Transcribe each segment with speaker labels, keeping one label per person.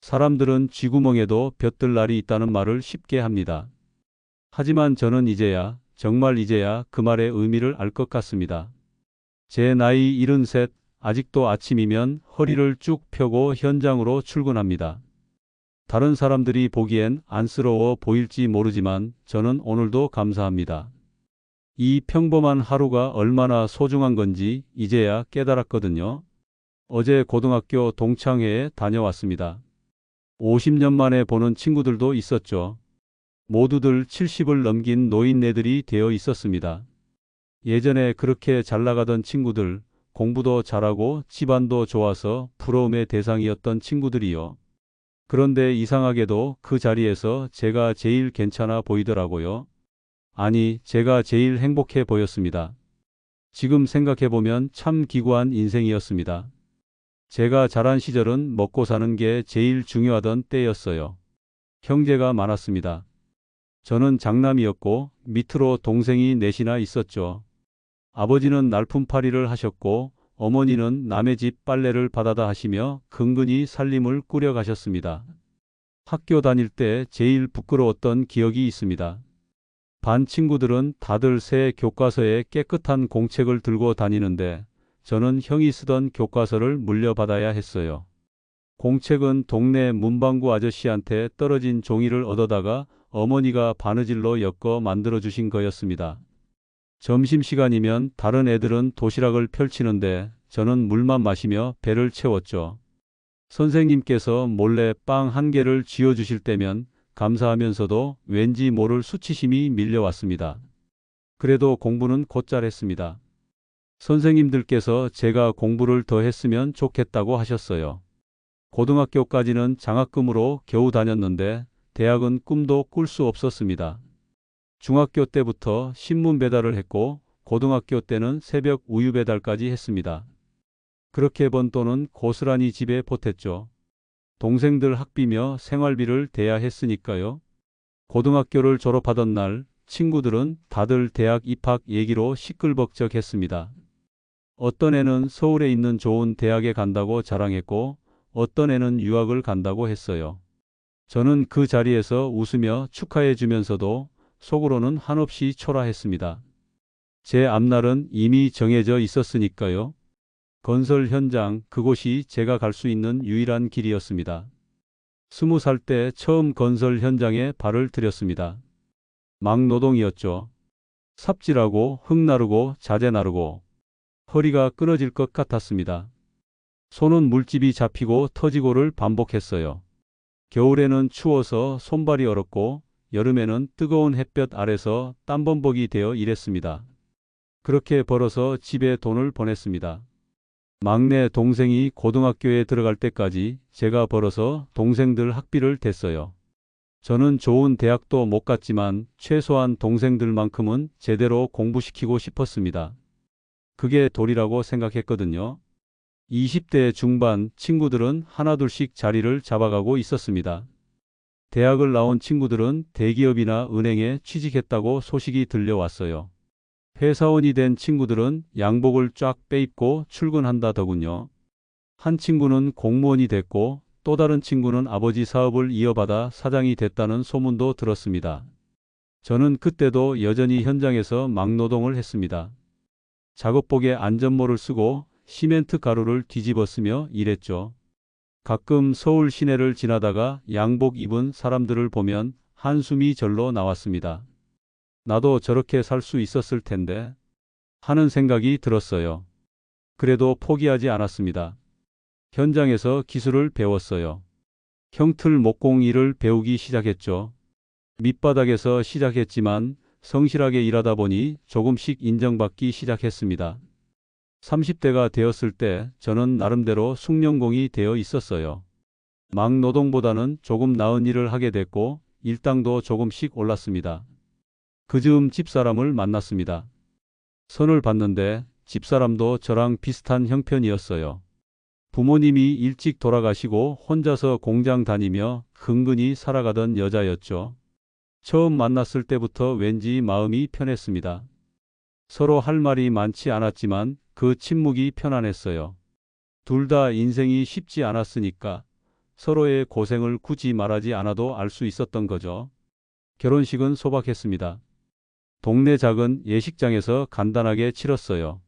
Speaker 1: 사람들은 쥐구멍에도 볕들 날이 있다는 말을 쉽게 합니다. 하지만 저는 이제야, 정말 이제야 그 말의 의미를 알 것 같습니다. 제 나이 73, 아직도 아침이면 허리를 쭉 펴고 현장으로 출근합니다. 다른 사람들이 보기엔 안쓰러워 보일지 모르지만 저는 오늘도 감사합니다. 이 평범한 하루가 얼마나 소중한 건지 이제야 깨달았거든요. 어제 고등학교 동창회에 다녀왔습니다. 50년 만에 보는 친구들도 있었죠. 모두들 70을 넘긴 노인네들이 되어 있었습니다. 예전에 그렇게 잘 나가던 친구들, 공부도 잘하고 집안도 좋아서 부러움의 대상이었던 친구들이요. 그런데 이상하게도 그 자리에서 제가 제일 괜찮아 보이더라고요. 아니, 제가 제일 행복해 보였습니다. 지금 생각해보면 참 기구한 인생이었습니다. 제가 자란 시절은 먹고 사는 게 제일 중요하던 때였어요. 형제가 많았습니다. 저는 장남이었고 밑으로 동생이 넷이나 있었죠. 아버지는 날품팔이를 하셨고 어머니는 남의 집 빨래를 받아다 하시며 근근히 살림을 꾸려 가셨습니다. 학교 다닐 때 제일 부끄러웠던 기억이 있습니다. 반 친구들은 다들 새 교과서에 깨끗한 공책을 들고 다니는데 저는 형이 쓰던 교과서를 물려받아야 했어요. 공책은 동네 문방구 아저씨한테 떨어진 종이를 얻어다가 어머니가 바느질로 엮어 만들어주신 거였습니다. 점심시간이면 다른 애들은 도시락을 펼치는데 저는 물만 마시며 배를 채웠죠. 선생님께서 몰래 빵 한 개를 쥐어주실 때면 감사하면서도 왠지 모를 수치심이 밀려왔습니다. 그래도 공부는 곧잘 했습니다. 선생님들께서 제가 공부를 더 했으면 좋겠다고 하셨어요. 고등학교까지는 장학금으로 겨우 다녔는데 대학은 꿈도 꿀 수 없었습니다. 중학교 때부터 신문 배달을 했고 고등학교 때는 새벽 우유 배달까지 했습니다. 그렇게 번 돈은 고스란히 집에 보탰죠. 동생들 학비며 생활비를 대야 했으니까요. 고등학교를 졸업하던 날 친구들은 다들 대학 입학 얘기로 시끌벅적했습니다. 어떤 애는 서울에 있는 좋은 대학에 간다고 자랑했고 어떤 애는 유학을 간다고 했어요. 저는 그 자리에서 웃으며 축하해 주면서도 속으로는 한없이 초라했습니다. 제 앞날은 이미 정해져 있었으니까요. 건설 현장, 그곳이 제가 갈 수 있는 유일한 길이었습니다. 20살 때 처음 건설 현장에 발을 들였습니다. 막노동이었죠. 삽질하고 흙 나르고 자재 나르고 허리가 끊어질 것 같았습니다. 손은 물집이 잡히고 터지고를 반복했어요. 겨울에는 추워서 손발이 얼었고 여름에는 뜨거운 햇볕 아래서 땀범벅이 되어 일했습니다. 그렇게 벌어서 집에 돈을 보냈습니다. 막내 동생이 고등학교에 들어갈 때까지 제가 벌어서 동생들 학비를 댔어요. 저는 좋은 대학도 못 갔지만 최소한 동생들만큼은 제대로 공부시키고 싶었습니다. 그게 도리라고 생각했거든요. 20대 중반 친구들은 하나둘씩 자리를 잡아가고 있었습니다. 대학을 나온 친구들은 대기업이나 은행에 취직했다고 소식이 들려왔어요. 회사원이 된 친구들은 양복을 쫙 빼입고 출근한다더군요. 한 친구는 공무원이 됐고 또 다른 친구는 아버지 사업을 이어받아 사장이 됐다는 소문도 들었습니다. 저는 그때도 여전히 현장에서 막노동을 했습니다. 작업복에 안전모를 쓰고 시멘트 가루를 뒤집어 쓰며 일했죠. 가끔 서울 시내를 지나다가 양복 입은 사람들을 보면 한숨이 절로 나왔습니다. 나도 저렇게 살 수 있었을 텐데 하는 생각이 들었어요. 그래도 포기하지 않았습니다. 현장에서 기술을 배웠어요. 형틀 목공 일을 배우기 시작했죠. 밑바닥에서 시작했지만 성실하게 일하다 보니 조금씩 인정받기 시작했습니다. 30대가 되었을 때 저는 나름대로 숙련공이 되어 있었어요. 막노동보다는 조금 나은 일을 하게 됐고 일당도 조금씩 올랐습니다. 그 즈음 집사람을 만났습니다. 선을 봤는데 집사람도 저랑 비슷한 형편이었어요. 부모님이 일찍 돌아가시고 혼자서 공장 다니며 근근히 살아가던 여자였죠. 처음 만났을 때부터 왠지 마음이 편했습니다. 서로 할 말이 많지 않았지만 그 침묵이 편안했어요. 둘 다 인생이 쉽지 않았으니까 서로의 고생을 굳이 말하지 않아도 알 수 있었던 거죠. 결혼식은 소박했습니다. 동네 작은 예식장에서 간단하게 치렀어요.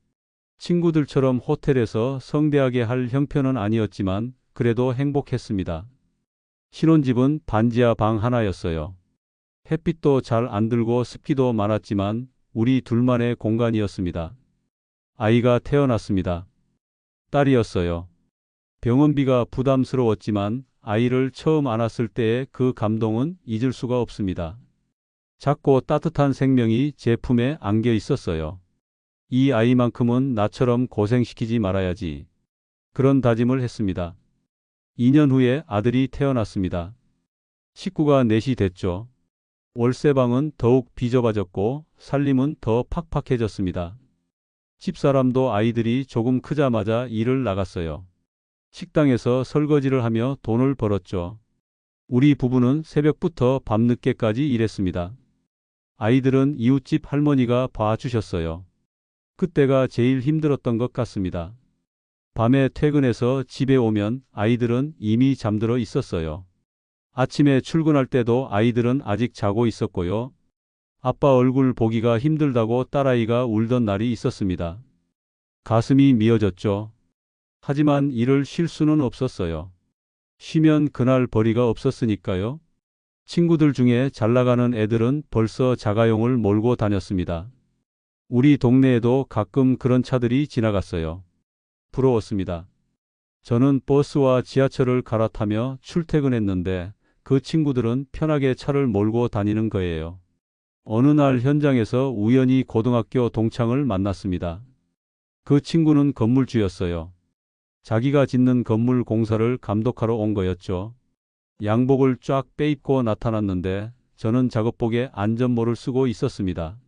Speaker 1: 친구들처럼 호텔에서 성대하게 할 형편은 아니었지만 그래도 행복했습니다. 신혼집은 반지하 방 하나였어요. 햇빛도 잘 안 들고 습기도 많았지만 우리 둘만의 공간이었습니다. 아이가 태어났습니다. 딸이었어요. 병원비가 부담스러웠지만 아이를 처음 안았을 때의 그 감동은 잊을 수가 없습니다. 작고 따뜻한 생명이 제 품에 안겨 있었어요. 이 아이만큼은 나처럼 고생시키지 말아야지. 그런 다짐을 했습니다. 2년 후에 아들이 태어났습니다. 식구가 넷이 됐죠. 월세방은 더욱 비좁아졌고 살림은 더 팍팍해졌습니다. 집사람도 아이들이 조금 크자마자 일을 나갔어요. 식당에서 설거지를 하며 돈을 벌었죠. 우리 부부는 새벽부터 밤늦게까지 일했습니다. 아이들은 이웃집 할머니가 봐주셨어요. 그때가 제일 힘들었던 것 같습니다. 밤에 퇴근해서 집에 오면 아이들은 이미 잠들어 있었어요. 아침에 출근할 때도 아이들은 아직 자고 있었고요. 아빠 얼굴 보기가 힘들다고 딸아이가 울던 날이 있었습니다. 가슴이 미어졌죠. 하지만 일을 쉴 수는 없었어요. 쉬면 그날 벌이가 없었으니까요. 친구들 중에 잘 나가는 애들은 벌써 자가용을 몰고 다녔습니다. 우리 동네에도 가끔 그런 차들이 지나갔어요. 부러웠습니다. 저는 버스와 지하철을 갈아타며 출퇴근했는데 그 친구들은 편하게 차를 몰고 다니는 거예요. 어느 날 현장에서 우연히 고등학교 동창을 만났습니다. 그 친구는 건물주였어요. 자기가 짓는 건물 공사를 감독하러 온 거였죠. 양복을 쫙 빼입고 나타났는데 저는 작업복에 안전모를 쓰고 있었습니다.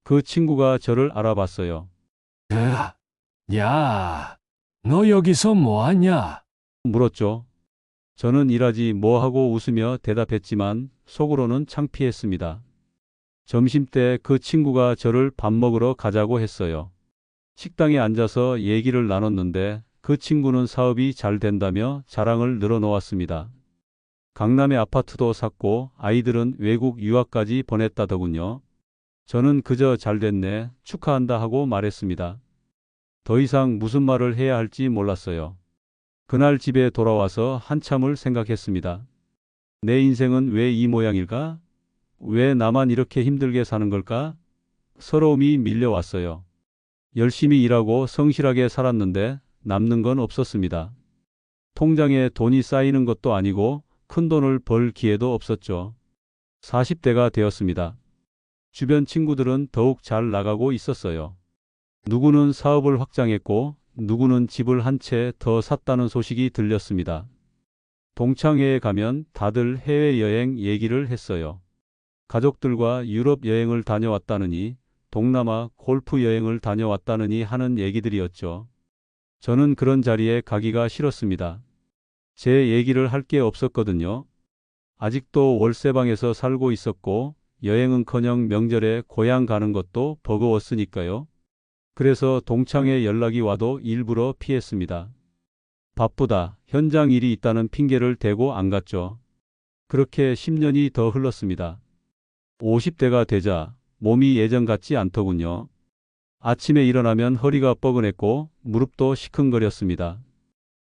Speaker 1: 그 친구가 저를 알아봤어요.
Speaker 2: 야, 너 여기서 뭐 하냐?
Speaker 1: 물었죠. 저는 일하지 뭐 하고 웃으며 대답했지만 속으로는 창피했습니다. 점심때 그 친구가 저를 밥 먹으러 가자고 했어요. 식당에 앉아서 얘기를 나눴는데 그 친구는 사업이 잘 된다며 자랑을 늘어놓았습니다. 강남에 아파트도 샀고 아이들은 외국 유학까지 보냈다더군요. 저는 그저 잘 됐네, 축하한다 하고 말했습니다. 더 이상 무슨 말을 해야 할지 몰랐어요. 그날 집에 돌아와서 한참을 생각했습니다. 내 인생은 왜 이 모양일까? 왜 나만 이렇게 힘들게 사는 걸까? 서러움이 밀려왔어요. 열심히 일하고 성실하게 살았는데 남는 건 없었습니다. 통장에 돈이 쌓이는 것도 아니고 큰 돈을 벌 기회도 없었죠. 40대가 되었습니다. 주변 친구들은 더욱 잘 나가고 있었어요. 누구는 사업을 확장했고 누구는 집을 한 채 더 샀다는 소식이 들렸습니다. 동창회에 가면 다들 해외여행 얘기를 했어요. 가족들과 유럽 여행을 다녀왔다느니 동남아 골프 여행을 다녀왔다느니 하는 얘기들이었죠. 저는 그런 자리에 가기가 싫었습니다. 제 얘기를 할 게 없었거든요. 아직도 월세방에서 살고 있었고 여행은커녕 명절에 고향 가는 것도 버거웠으니까요. 그래서 동창회 연락이 와도 일부러 피했습니다. 바쁘다, 현장 일이 있다는 핑계를 대고 안 갔죠. 그렇게 10년이 더 흘렀습니다. 50대가 되자 몸이 예전 같지 않더군요. 아침에 일어나면 허리가 뻐근했고 무릎도 시큰거렸습니다.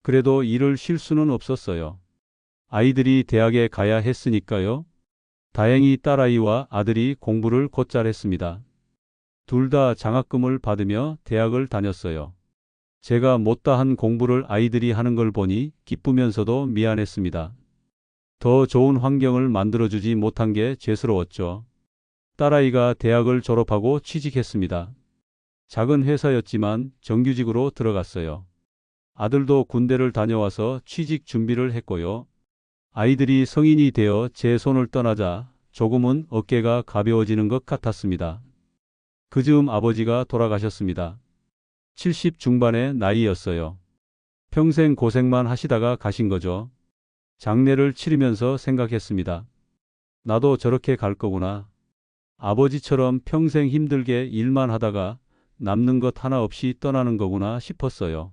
Speaker 1: 그래도 일을 쉴 수는 없었어요. 아이들이 대학에 가야 했으니까요. 다행히 딸아이와 아들이 공부를 곧잘 했습니다. 둘 다 장학금을 받으며 대학을 다녔어요. 제가 못다 한 공부를 아이들이 하는 걸 보니 기쁘면서도 미안했습니다. 더 좋은 환경을 만들어주지 못한 게 죄스러웠죠. 딸아이가 대학을 졸업하고 취직했습니다. 작은 회사였지만 정규직으로 들어갔어요. 아들도 군대를 다녀와서 취직 준비를 했고요. 아이들이 성인이 되어 제 손을 떠나자 조금은 어깨가 가벼워지는 것 같았습니다. 그 즈음 아버지가 돌아가셨습니다. 70 중반의 나이였어요. 평생 고생만 하시다가 가신 거죠. 장례를 치르면서 생각했습니다. 나도 저렇게 갈 거구나. 아버지처럼 평생 힘들게 일만 하다가 남는 것 하나 없이 떠나는 거구나 싶었어요.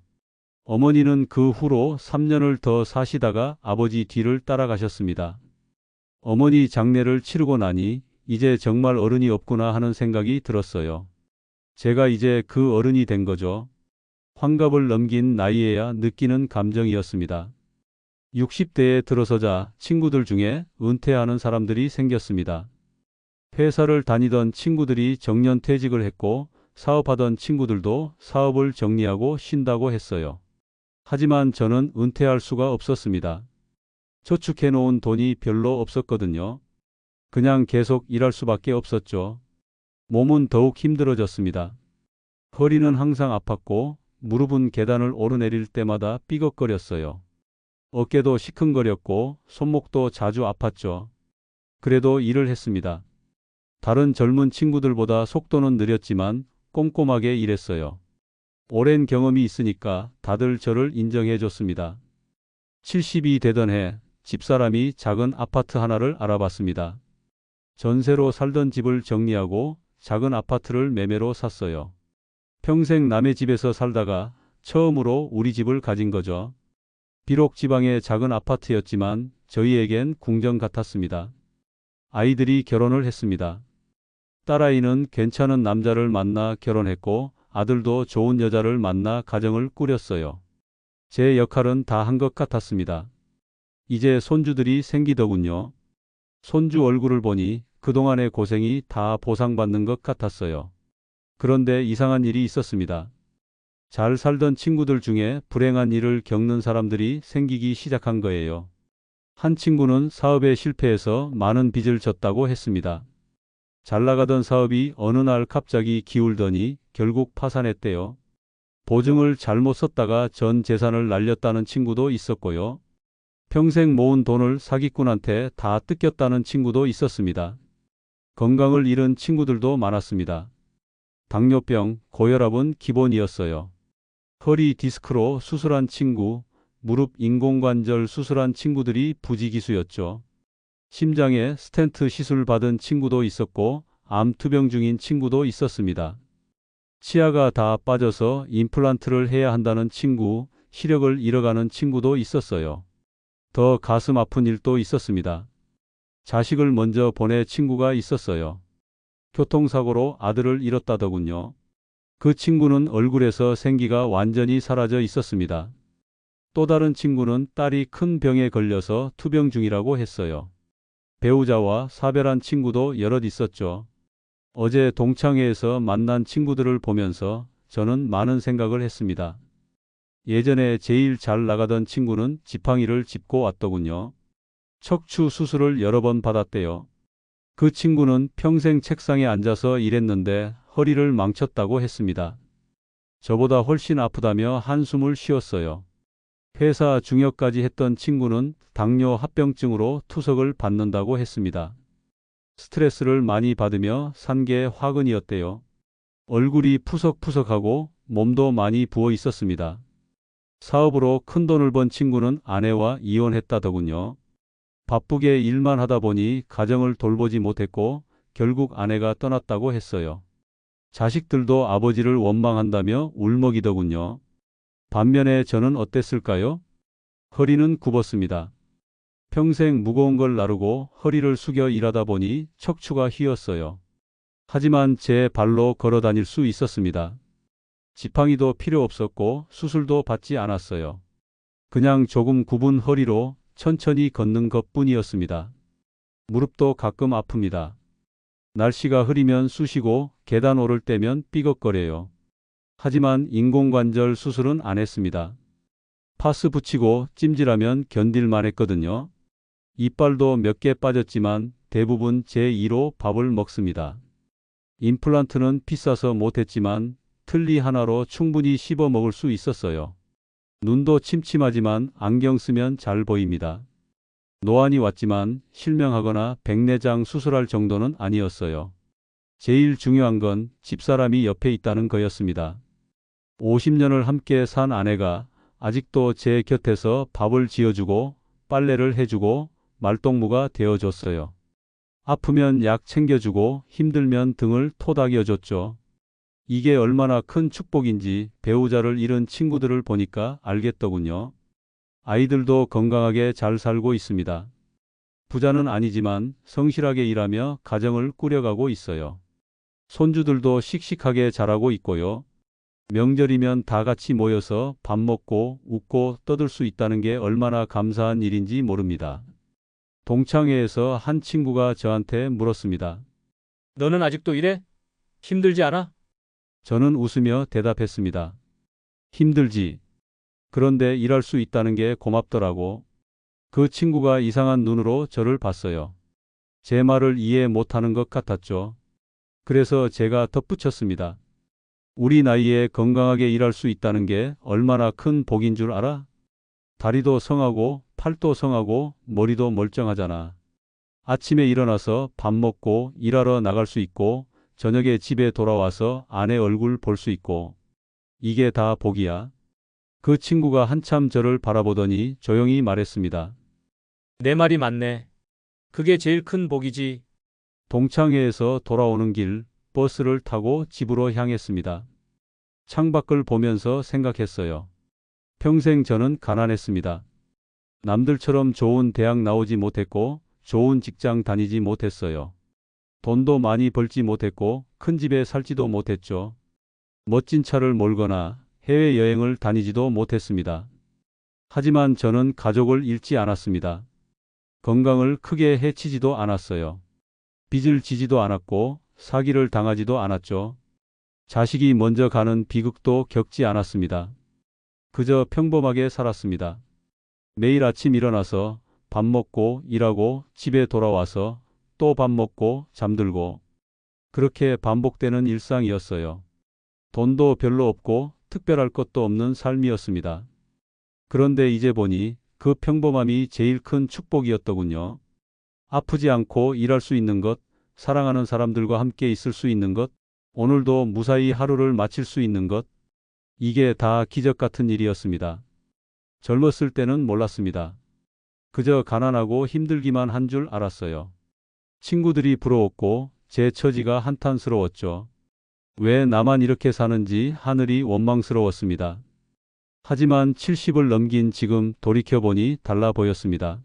Speaker 1: 어머니는 그 후로 3년을 더 사시다가 아버지 뒤를 따라가셨습니다. 어머니 장례를 치르고 나니 이제 정말 어른이 없구나 하는 생각이 들었어요. 제가 이제 그 어른이 된 거죠. 환갑을 넘긴 나이에야 느끼는 감정이었습니다. 60대에 들어서자 친구들 중에 은퇴하는 사람들이 생겼습니다. 회사를 다니던 친구들이 정년퇴직을 했고 사업하던 친구들도 사업을 정리하고 쉰다고 했어요. 하지만 저는 은퇴할 수가 없었습니다. 저축해 놓은 돈이 별로 없었거든요. 그냥 계속 일할 수밖에 없었죠. 몸은 더욱 힘들어졌습니다. 허리는 항상 아팠고 무릎은 계단을 오르내릴 때마다 삐걱거렸어요. 어깨도 시큰거렸고 손목도 자주 아팠죠. 그래도 일을 했습니다. 다른 젊은 친구들보다 속도는 느렸지만 꼼꼼하게 일했어요. 오랜 경험이 있으니까 다들 저를 인정해 줬습니다. 70이 되던 해 집사람이 작은 아파트 하나를 알아봤습니다. 전세로 살던 집을 정리하고 작은 아파트를 매매로 샀어요. 평생 남의 집에서 살다가 처음으로 우리 집을 가진 거죠. 비록 지방의 작은 아파트였지만 저희에겐 궁정 같았습니다. 아이들이 결혼을 했습니다. 딸아이는 괜찮은 남자를 만나 결혼했고 아들도 좋은 여자를 만나 가정을 꾸렸어요. 제 역할은 다 한 것 같았습니다. 이제 손주들이 생기더군요. 손주 얼굴을 보니 그동안의 고생이 다 보상받는 것 같았어요. 그런데 이상한 일이 있었습니다. 잘 살던 친구들 중에 불행한 일을 겪는 사람들이 생기기 시작한 거예요. 한 친구는 사업에 실패해서 많은 빚을 졌다고 했습니다. 잘 나가던 사업이 어느 날 갑자기 기울더니 결국 파산했대요. 보증을 잘못 썼다가 전 재산을 날렸다는 친구도 있었고요. 평생 모은 돈을 사기꾼한테 다 뜯겼다는 친구도 있었습니다. 건강을 잃은 친구들도 많았습니다. 당뇨병, 고혈압은 기본이었어요. 허리 디스크로 수술한 친구, 무릎 인공관절 수술한 친구들이 부지기수였죠. 심장에 스텐트 시술 받은 친구도 있었고 암 투병 중인 친구도 있었습니다. 치아가 다 빠져서 임플란트를 해야 한다는 친구, 시력을 잃어가는 친구도 있었어요. 더 가슴 아픈 일도 있었습니다. 자식을 먼저 보낼 친구가 있었어요. 교통사고로 아들을 잃었다더군요. 그 친구는 얼굴에서 생기가 완전히 사라져 있었습니다. 또 다른 친구는 딸이 큰 병에 걸려서 투병 중이라고 했어요. 배우자와 사별한 친구도 여럿 있었죠. 어제 동창회에서 만난 친구들을 보면서 저는 많은 생각을 했습니다. 예전에 제일 잘 나가던 친구는 지팡이를 짚고 왔더군요. 척추 수술을 여러 번 받았대요. 그 친구는 평생 책상에 앉아서 일했는데 허리를 망쳤다고 했습니다. 저보다 훨씬 아프다며 한숨을 쉬었어요. 회사 중역까지 했던 친구는 당뇨 합병증으로 투석을 받는다고 했습니다. 스트레스를 많이 받으며 산 게 화근이었대요. 얼굴이 푸석푸석하고 몸도 많이 부어 있었습니다. 사업으로 큰 돈을 번 친구는 아내와 이혼했다더군요. 바쁘게 일만 하다 보니 가정을 돌보지 못했고 결국 아내가 떠났다고 했어요. 자식들도 아버지를 원망한다며 울먹이더군요. 반면에 저는 어땠을까요? 허리는 굽었습니다. 평생 무거운 걸 나르고 허리를 숙여 일하다 보니 척추가 휘었어요. 하지만 제 발로 걸어 다닐 수 있었습니다. 지팡이도 필요 없었고 수술도 받지 않았어요. 그냥 조금 굽은 허리로 천천히 걷는 것뿐이었습니다. 무릎도 가끔 아픕니다. 날씨가 흐리면 쑤시고 계단 오를 때면 삐걱거려요. 하지만 인공관절 수술은 안 했습니다. 파스 붙이고 찜질하면 견딜만 했거든요. 이빨도 몇 개 빠졌지만 대부분 제2로 밥을 먹습니다. 임플란트는 비싸서 못했지만 틀니 하나로 충분히 씹어 먹을 수 있었어요. 눈도 침침하지만 안경 쓰면 잘 보입니다. 노안이 왔지만 실명하거나 백내장 수술할 정도는 아니었어요. 제일 중요한 건 집사람이 옆에 있다는 거였습니다. 50년을 함께 산 아내가 아직도 제 곁에서 밥을 지어주고 빨래를 해주고 말동무가 되어줬어요. 아프면 약 챙겨주고 힘들면 등을 토닥여줬죠. 이게 얼마나 큰 축복인지 배우자를 잃은 친구들을 보니까 알겠더군요. 아이들도 건강하게 잘 살고 있습니다. 부자는 아니지만 성실하게 일하며 가정을 꾸려가고 있어요. 손주들도 씩씩하게 자라고 있고요. 명절이면 다 같이 모여서 밥 먹고 웃고 떠들 수 있다는 게 얼마나 감사한 일인지 모릅니다. 동창회에서 한 친구가 저한테 물었습니다.
Speaker 3: 너는 아직도 이래? 힘들지 않아?
Speaker 1: 저는 웃으며 대답했습니다. 힘들지. 그런데 일할 수 있다는 게 고맙더라고. 그 친구가 이상한 눈으로 저를 봤어요. 제 말을 이해 못하는 것 같았죠. 그래서 제가 덧붙였습니다. 우리 나이에 건강하게 일할 수 있다는 게 얼마나 큰 복인 줄 알아? 다리도 성하고 팔도 성하고 머리도 멀쩡하잖아. 아침에 일어나서 밥 먹고 일하러 나갈 수 있고 저녁에 집에 돌아와서 아내 얼굴 볼 수 있고 이게 다 복이야. 그 친구가 한참 저를 바라보더니 조용히 말했습니다.
Speaker 3: 내 말이 맞네. 그게 제일 큰 복이지.
Speaker 1: 동창회에서 돌아오는 길 버스를 타고 집으로 향했습니다. 창밖을 보면서 생각했어요. 평생 저는 가난했습니다. 남들처럼 좋은 대학 나오지 못했고 좋은 직장 다니지 못했어요. 돈도 많이 벌지 못했고 큰 집에 살지도 못했죠. 멋진 차를 몰거나 해외여행을 다니지도 못했습니다. 하지만 저는 가족을 잃지 않았습니다. 건강을 크게 해치지도 않았어요. 빚을 지지도 않았고 사기를 당하지도 않았죠. 자식이 먼저 가는 비극도 겪지 않았습니다. 그저 평범하게 살았습니다. 매일 아침 일어나서 밥 먹고 일하고 집에 돌아와서 또 밥 먹고 잠들고 그렇게 반복되는 일상이었어요. 돈도 별로 없고 특별할 것도 없는 삶이었습니다. 그런데 이제 보니 그 평범함이 제일 큰 축복이었더군요. 아프지 않고 일할 수 있는 것, 사랑하는 사람들과 함께 있을 수 있는 것, 오늘도 무사히 하루를 마칠 수 있는 것, 이게 다 기적 같은 일이었습니다. 젊었을 때는 몰랐습니다. 그저 가난하고 힘들기만 한 줄 알았어요. 친구들이 부러웠고 제 처지가 한탄스러웠죠. 왜 나만 이렇게 사는지 하늘이 원망스러웠습니다. 하지만 70을 넘긴 지금 돌이켜보니 달라 보였습니다.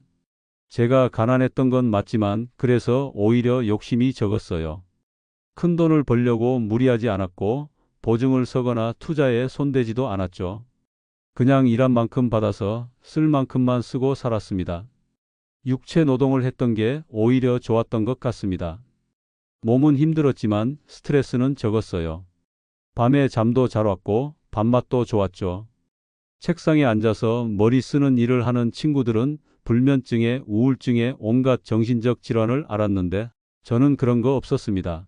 Speaker 1: 제가 가난했던 건 맞지만 그래서 오히려 욕심이 적었어요. 큰 돈을 벌려고 무리하지 않았고 보증을 서거나 투자에 손대지도 않았죠. 그냥 일한 만큼 받아서 쓸 만큼만 쓰고 살았습니다. 육체 노동을 했던 게 오히려 좋았던 것 같습니다. 몸은 힘들었지만 스트레스는 적었어요. 밤에 잠도 잘 왔고 밥맛도 좋았죠. 책상에 앉아서 머리 쓰는 일을 하는 친구들은 불면증에 우울증에 온갖 정신적 질환을 앓았는데 저는 그런 거 없었습니다.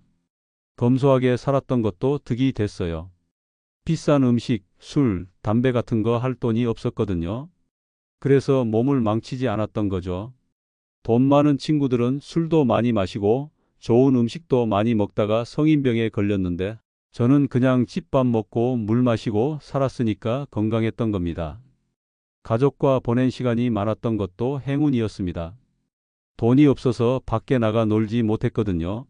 Speaker 1: 검소하게 살았던 것도 득이 됐어요. 비싼 음식, 술, 담배 같은 거 할 돈이 없었거든요. 그래서 몸을 망치지 않았던 거죠. 돈 많은 친구들은 술도 많이 마시고 좋은 음식도 많이 먹다가 성인병에 걸렸는데 저는 그냥 집밥 먹고 물 마시고 살았으니까 건강했던 겁니다. 가족과 보낸 시간이 많았던 것도 행운이었습니다. 돈이 없어서 밖에 나가 놀지 못했거든요.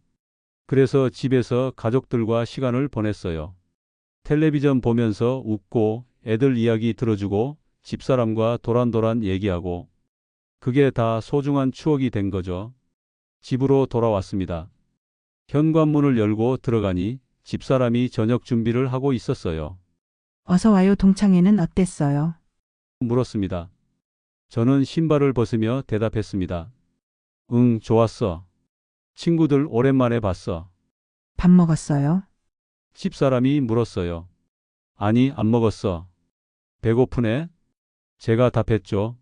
Speaker 1: 그래서 집에서 가족들과 시간을 보냈어요. 텔레비전 보면서 웃고 애들 이야기 들어주고 집사람과 도란도란 얘기하고 그게 다 소중한 추억이 된 거죠. 집으로 돌아왔습니다. 현관문을 열고 들어가니 집사람이 저녁 준비를 하고 있었어요.
Speaker 4: 어서 와요. 동창회는 어땠어요?
Speaker 1: 물었습니다. 저는 신발을 벗으며 대답했습니다. 응, 좋았어. 친구들 오랜만에 봤어.
Speaker 4: 밥 먹었어요?
Speaker 1: 집사람이 물었어요. 아니, 안 먹었어. 배고프네? 제가 답했죠.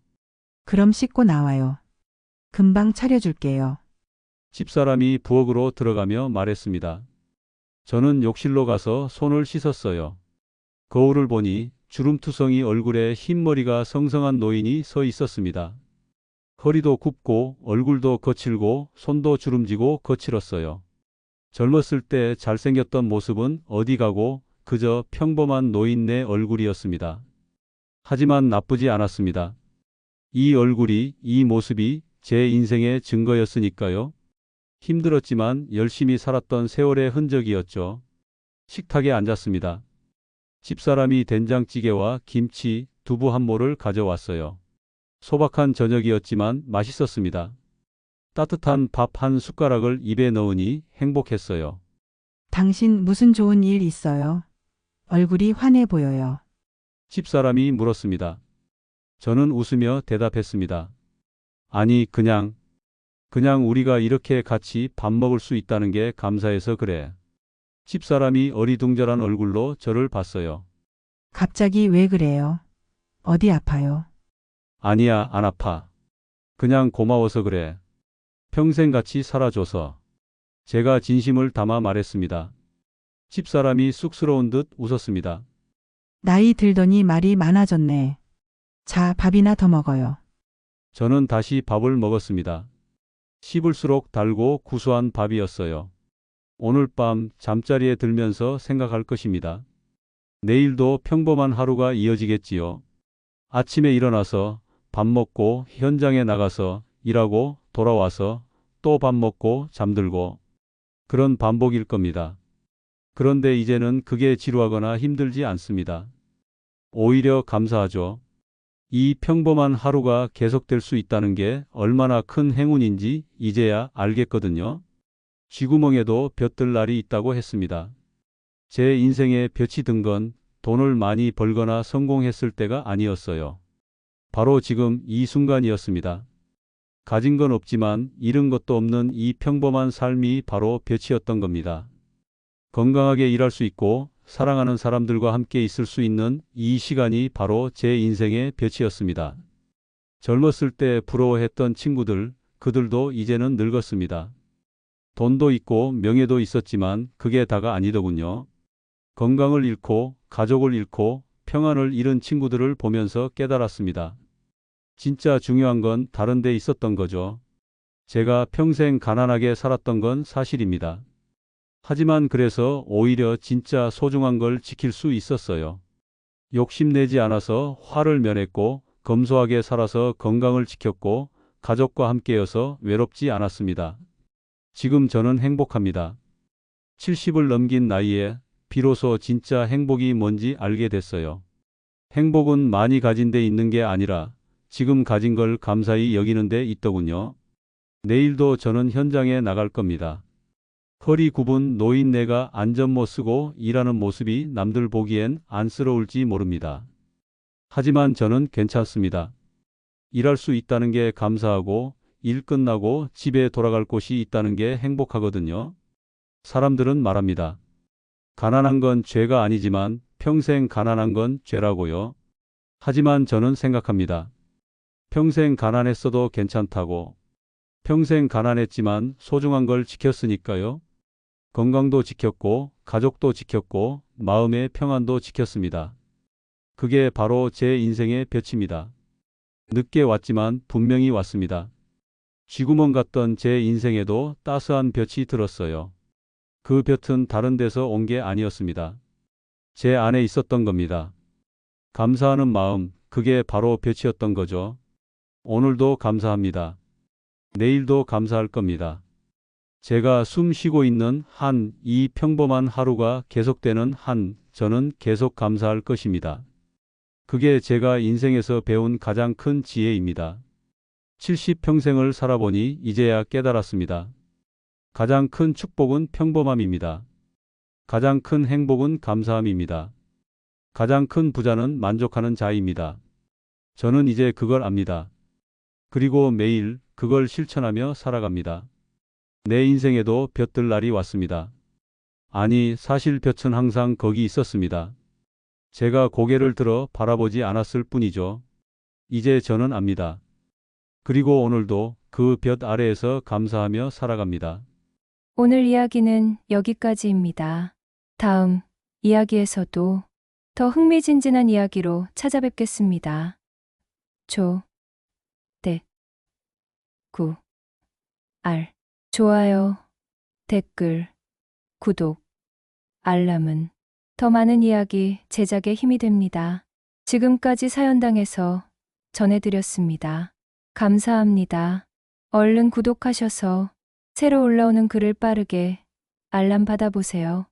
Speaker 4: 그럼 씻고 나와요. 금방 차려줄게요.
Speaker 1: 집사람이 부엌으로 들어가며 말했습니다. 저는 욕실로 가서 손을 씻었어요. 거울을 보니 주름투성이 얼굴에 흰머리가 성성한 노인이 서 있었습니다. 허리도 굽고 얼굴도 거칠고 손도 주름지고 거칠었어요. 젊었을 때 잘생겼던 모습은 어디 가고 그저 평범한 노인네 얼굴이었습니다. 하지만 나쁘지 않았습니다. 이 얼굴이, 이 모습이 제 인생의 증거였으니까요. 힘들었지만 열심히 살았던 세월의 흔적이었죠. 식탁에 앉았습니다. 집사람이 된장찌개와 김치, 두부 한 모를 가져왔어요. 소박한 저녁이었지만 맛있었습니다. 따뜻한 밥 한 숟가락을 입에 넣으니 행복했어요.
Speaker 4: 당신 무슨 좋은 일 있어요? 얼굴이 환해 보여요.
Speaker 1: 집사람이 물었습니다. 저는 웃으며 대답했습니다. 아니, 그냥 우리가 이렇게 같이 밥 먹을 수 있다는 게 감사해서 그래. 집사람이 어리둥절한 얼굴로 저를 봤어요.
Speaker 4: 갑자기 왜 그래요? 어디 아파요?
Speaker 1: 아니야, 안 아파. 그냥 고마워서 그래. 평생 같이 살아줘서. 제가 진심을 담아 말했습니다. 집사람이 쑥스러운 듯 웃었습니다.
Speaker 4: 나이 들더니 말이 많아졌네. 자, 밥이나 더 먹어요.
Speaker 1: 저는 다시 밥을 먹었습니다. 씹을수록 달고 구수한 밥이었어요. 오늘 밤 잠자리에 들면서 생각할 것입니다. 내일도 평범한 하루가 이어지겠지요. 아침에 일어나서 밥 먹고 현장에 나가서 일하고 돌아와서 또 밥 먹고 잠들고 그런 반복일 겁니다. 그런데 이제는 그게 지루하거나 힘들지 않습니다. 오히려 감사하죠. 이 평범한 하루가 계속될 수 있다는 게 얼마나 큰 행운인지 이제야 알겠거든요. 쥐구멍에도 볕들 날이 있다고 했습니다. 제 인생에 볕이 든 건 돈을 많이 벌거나 성공했을 때가 아니었어요. 바로 지금 이 순간이었습니다. 가진 건 없지만 잃은 것도 없는 이 평범한 삶이 바로 볕이었던 겁니다. 건강하게 일할 수 있고 사랑하는 사람들과 함께 있을 수 있는 이 시간이 바로 제 인생의 볕이었습니다. 젊었을 때 부러워했던 친구들, 그들도 이제는 늙었습니다. 돈도 있고 명예도 있었지만 그게 다가 아니더군요. 건강을 잃고 가족을 잃고 평안을 잃은 친구들을 보면서 깨달았습니다. 진짜 중요한 건 다른 데 있었던 거죠. 제가 평생 가난하게 살았던 건 사실입니다. 하지만 그래서 오히려 진짜 소중한 걸 지킬 수 있었어요. 욕심내지 않아서 화를 면했고 검소하게 살아서 건강을 지켰고 가족과 함께여서 외롭지 않았습니다. 지금 저는 행복합니다. 70을 넘긴 나이에 비로소 진짜 행복이 뭔지 알게 됐어요. 행복은 많이 가진 데 있는 게 아니라 지금 가진 걸 감사히 여기는 데 있더군요. 내일도 저는 현장에 나갈 겁니다. 허리 굽은 노인네가 안전 못 쓰고 일하는 모습이 남들 보기엔 안쓰러울지 모릅니다. 하지만 저는 괜찮습니다. 일할 수 있다는 게 감사하고 일 끝나고 집에 돌아갈 곳이 있다는 게 행복하거든요. 사람들은 말합니다. 가난한 건 죄가 아니지만 평생 가난한 건 죄라고요. 하지만 저는 생각합니다. 평생 가난했어도 괜찮다고. 평생 가난했지만 소중한 걸 지켰으니까요. 건강도 지켰고 가족도 지켰고 마음의 평안도 지켰습니다. 그게 바로 제 인생의 볕입니다. 늦게 왔지만 분명히 왔습니다. 쥐구멍 같던 제 인생에도 따스한 볕이 들었어요. 그 볕은 다른 데서 온 게 아니었습니다. 제 안에 있었던 겁니다. 감사하는 마음, 그게 바로 볕이었던 거죠. 오늘도 감사합니다. 내일도 감사할 겁니다. 제가 숨 쉬고 있는 한, 이 평범한 하루가 계속되는 한, 저는 계속 감사할 것입니다. 그게 제가 인생에서 배운 가장 큰 지혜입니다. 70평생을 살아보니 이제야 깨달았습니다. 가장 큰 축복은 평범함입니다. 가장 큰 행복은 감사함입니다. 가장 큰 부자는 만족하는 자입니다. 저는 이제 그걸 압니다. 그리고 매일 그걸 실천하며 살아갑니다. 내 인생에도 볕들 날이 왔습니다. 아니, 사실 볕은 항상 거기 있었습니다. 제가 고개를 들어 바라보지 않았을 뿐이죠. 이제 저는 압니다. 그리고 오늘도 그 볕 아래에서 감사하며 살아갑니다.
Speaker 5: 오늘 이야기는 여기까지입니다. 다음 이야기에서도 더 흥미진진한 이야기로 찾아뵙겠습니다. 조, 대, 구, 알. 좋아요, 댓글, 구독, 알람은 더 많은 이야기 제작에 힘이 됩니다. 지금까지 사연당에서 전해드렸습니다. 감사합니다. 얼른 구독하셔서 새로 올라오는 글을 빠르게 알람 받아보세요.